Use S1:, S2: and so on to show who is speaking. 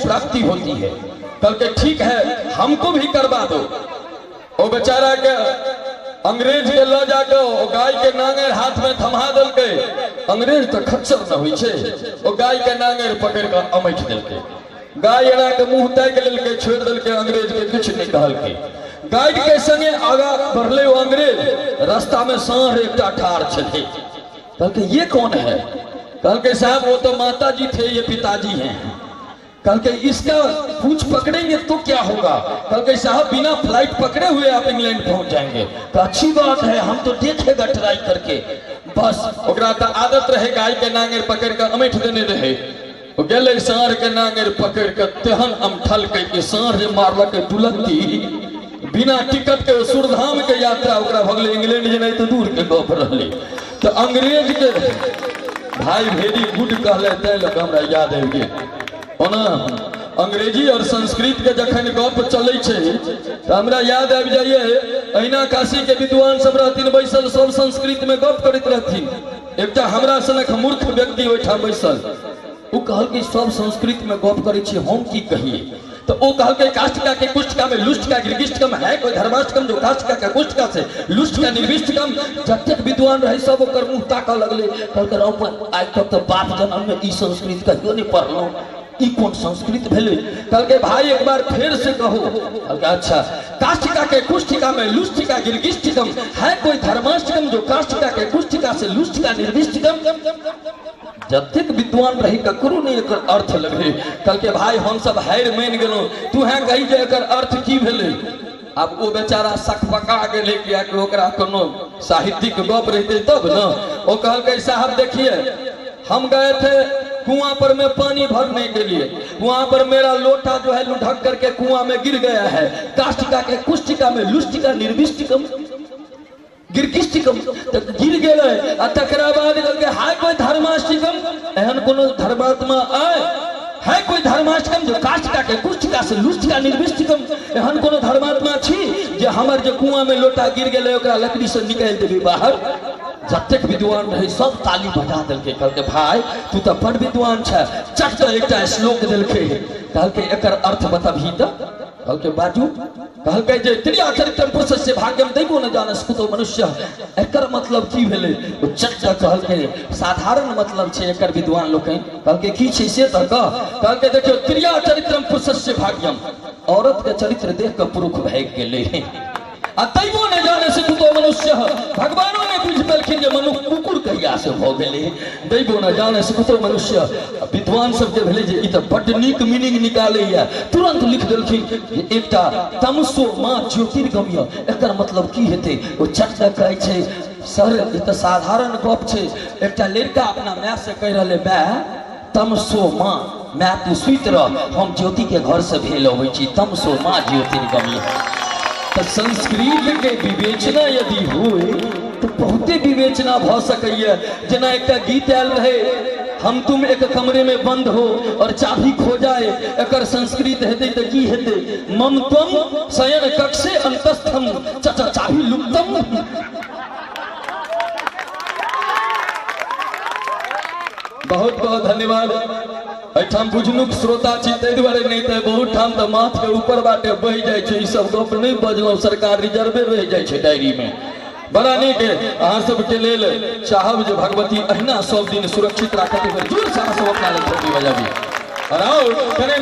S1: प्राप्ति होती है। कल के ठीक है हमको भी करवा दो। वो बेचारा के अंग्रेज के लो जाके गाय के नांगर हाथ में थमा दल के, अंग्रेज तो खच्चर न हुई छे, वो गाय के नांगर पकड़ कर अमैठ दल के, गाय एना के मुंह तक लेल के छोड़ दल के, अंग्रेज के कुछ नहीं कहल के। गाइड के संगे आगा बढ़ले वो अंग्रेज, रास्ता में सांड एकटा ठाड़ छे। कल के ये कौन है? कल के साहब वो तो माता जी थे, ये पिताजी हैं। कल के इसका पूछ पकड़ेंगे तो क्या होगा? कल के साहब बिना फ्लाइट पकड़े हुए आप इंग्लैंड पहुंच जाएंगे। तो अच्छी बात है, हम तो देखेगा ट्राई करके। बस ओकरा तो आदत रहे गाय के नांगर पकड़ कर अमेठ देने रहे। वो गेले सांड के नांगर पकड़ कर तेहन अमठल के सांड मारलक डुलती, बिना टिकट के सुरधाम के यात्रा ओकरा भगले इंग्लैंड जे नहीं तो दूर के गप रहले। तो अंग्रेज के भाई वेरी गुड कहले, तै लोग हमरा याद आबि गेल। ओना अंग्रेजी और संस्कृत के जखन गप चले तो हमरा याद आबि जाइए, अहिना काशी के विद्वान सब रहथिन बैसल, सब संस्कृत में गप करैत रहथिन। एकटा हमरा सनक मूर्ख व्यक्ति ओहिठाम बैसल, वो कहल कि सब संस्कृत में गप करे छी, हम की कहिए? तो वो कहल के काष्टिका के कुष्टिका में लुष्टिका गिरगिष्टिकम है, कोई धर्माष्टकम जो काष्टिका के कुष्टिका से लुष्टिका निर्विष्टिकम। जतेक विद्वान रहे सब ओकर मुंह ताकऽ लगले। कहल के रौपन आज तक तो बाप जन्म में ई संस्कृत कहियो नहीं पढ़लौं, ई कौन संस्कृत भेले? कल के भाई एक बार फिर से कहो। कल के अच्छा, काष्टिका के कुष्टिका में लुष्टिका गिरगिष्टिकम है, कोई धर्माष्टकम जो काष्टिका के कुष्टिका से लुष्टिका निर्विष्टिकम। जतेक विद्वान रही ककरो नहीं एकर अर्थ लगे। कल के भाई हम सब हार मान गेलो, तू है कही जे एकर अर्थ की भेले? अब वो बेचारा सकपका गेले, किया कि ओकरा कोनो साहित्यिक गप रहते तब ना। वो कहल के साहब देखिए, हम गए थे कुआं पर में पानी भरने के लिए, कुआं पर मेरा लोटा जो है लुढ़क करके कुआं में गिर गया है। काष्टिका के कुष्टिका में लुष्टिका निर्विष्टिकम गिरगिष्टिकम तो गिर गए। तकरा बाद हाय कोई धर्माष्टिकम, एहन कोनो धर्मात्मा आए है कोई धर्माष्टकम जो काष्टिका के कुष्टिका से लुष्टिका निर्विष्टिकम, एहन कोनो धर्मात्मा छी जे हमर जो कुआं में लोटा गिर गेले ओकरा लकड़ी से निकाल देबी बाहर। जतेक विद्वान रहे सब ताली बजा देलके। कहलके भाई तू तो बड़ विद्वान छ, चट तो एकटा श्लोक देलके। कहलके एकर अर्थ बताबही त? कहलके बाजू। कहलके जे त्रिया चरित्रम पुरुषस्य भाग्यम दैवो न जानस कुतो मनुष्य, एकर मतलब की भेले? ओ चट कहलके साधारण मतलब छे एकर विद्वान लोग। कहलके की छे से त कह। कहलके देखियो त्रिया चरित्रम पुरुषस्य भाग्यम, औरत के चरित्र देख के पुरुष भाग गेले। आ दैवो न जानस कुतो मनुष्य, भगवानो ने बुझ पेलखिन जे मनुष्य कुकुर कहिया से भ गेले। दैवो न जानस कुतो मनुष्य, विद्वान सब जे भेले जे ई त बड नीक मीनिंग निकालैया, तुरंत लिख देलखिन जे एकटा तमसो मां ज्योतिर्गमय, एकर मतलब की हेते? ओ चट कहै छै सर ई त साधारण गप छै। एकटा लड़का अपना माय से कह रहले, माय तमसो मां, माय तू सुइत रह, हम ज्योति के घर से भेल अबै छी, तमसो मां ज्योतिर्गमय। तो संस्कृत के विवेचना यदि हो तो बहुते विवेचना भ सकैया। जना एक गीत आयल रहे, हम तुम एक कमरे में बंद हो और चाबी खो जाए, एकर संस्कृत हेते तो की हेते? मम त्वम शयन कक्षे अंतस्थम चचा चाबी लुप्तम। बहुत बहुत धन्यवाद। एठाम बुझनुक श्रोता छी तै दुआरे, नहीं तो बहुत ठाम तो माथ के ऊपर बाटे बह जाए छे। ई सब गप नहीं बजलो, सरकार रिजर्वे रह जाए छे डायरी में। बड़ा नीक अहाँ सबके लेल चाहब जे भगवती अहिना सब दिन सुरक्षित राखत। जोर से सब अपना लग बजाबी और आओ कने